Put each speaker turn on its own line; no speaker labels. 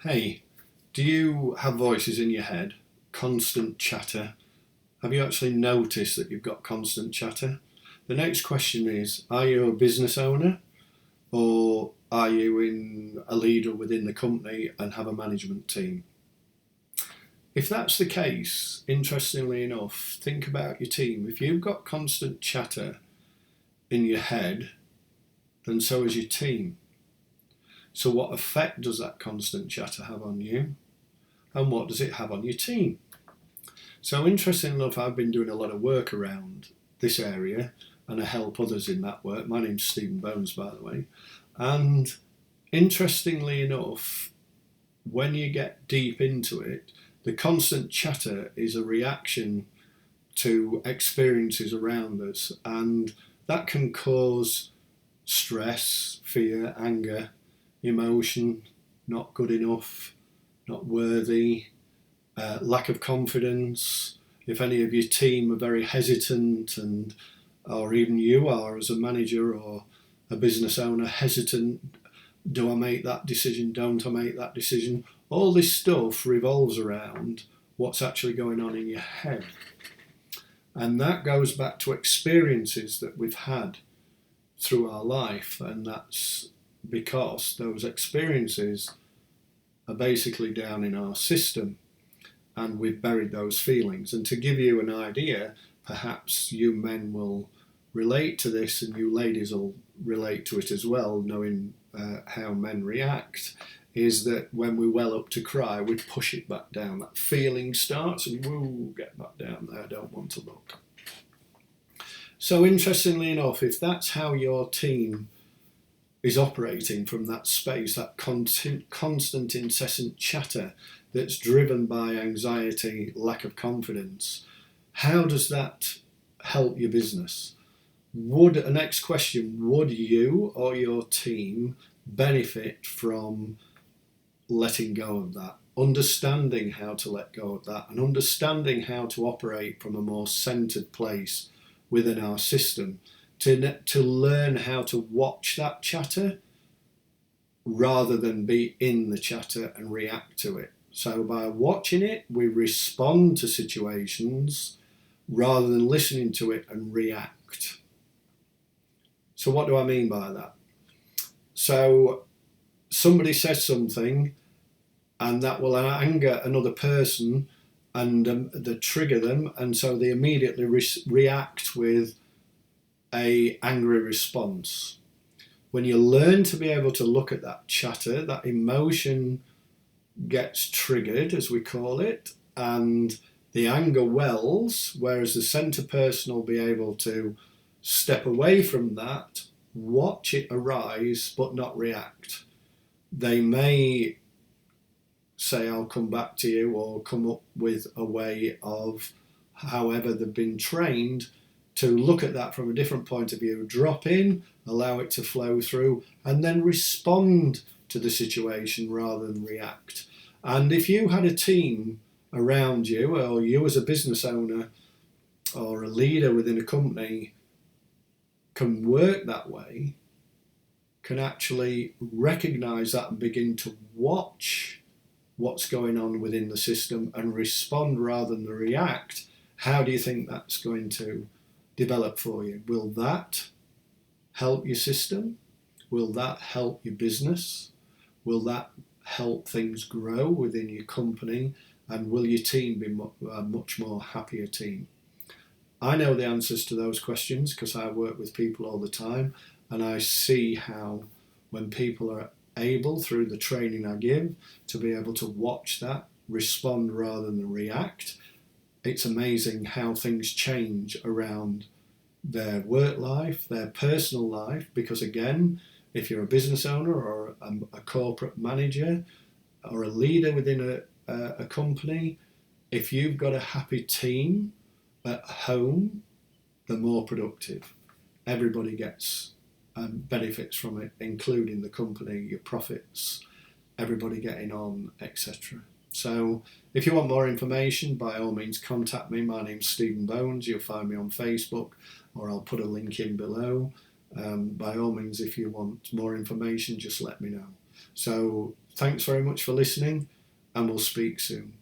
Hey, do you have voices in your head? Constant chatter? Have you actually noticed that you've got constant chatter? The next question is, are you a business owner or are you a leader within the company and have a management team? If that's the case, interestingly enough, think about your team. If you've got constant chatter in your head, then so is your team. So what effect does that constant chatter have on you? And what does it have on your team? So interesting enough, I've been doing a lot of work around this area and I help others in that work. My name's Stephen Bones, by the way. And interestingly enough, when you get deep into it, the constant chatter is a reaction to experiences around us, and that can cause stress, fear, anger, emotion, not good enough, not worthy, lack of confidence. If any of your team are very hesitant, or even you are as a manager or a business owner hesitant, do I make that decision? Don't I make that decision? All this stuff revolves around what's actually going on in your head. And that goes back to experiences that we've had through our life, and that's because those experiences are basically down in our system and we've buried those feelings. And to give you an idea, perhaps you men will relate to this and you ladies will relate to it as well, knowing how men react, is that when we well up to cry, we push it back down. That feeling starts and woo, get back down there, I don't want to look. So interestingly enough, if that's how your team is operating from that space, that constant incessant chatter that's driven by anxiety, lack of confidence, how does that help your business? Next question, would you or your team benefit from letting go of that, understanding how to let go of that, and understanding how to operate from a more centered place within our system, to learn how to watch that chatter rather than be in the chatter and react to it? So by watching it, we respond to situations rather than listening to it and react. So what do I mean by that? So somebody says something and that will anger another person and they trigger them, and so they immediately react with a angry response. When you learn to be able to look at that chatter, that emotion gets triggered, as we call it, and the anger wells, whereas the centre person will be able to step away from that, watch it arise, but not react. They may say, I'll come back to you, or come up with a way of, however they've been trained, to look at that from a different point of view, drop in, allow it to flow through, and then respond to the situation rather than react. And if you had a team around you, or you as a business owner or a leader within a company can work that way, can actually recognize that and begin to watch what's going on within the system and respond rather than react, how do you think that's going to develop for you? Will that help your system? Will that help your business? Will that help things grow within your company? And will your team be a much more happier team? I know the answers to those questions because I work with people all the time, and I see how when people are able, through the training I give, to be able to watch that, respond rather than react, it's amazing how things change around their work life, their personal life, because again, if you're a business owner or a corporate manager or a leader within a company, if you've got a happy team at home, they're more productive. Everybody gets benefits from it, including the company, your profits, everybody getting on, etc. So if you want more information, by all means contact me. My name's Stephen Bones. You'll find me on Facebook, or I'll put a link in below. By all means, if you want more information, just let me know. So thanks very much for listening, and we'll speak soon.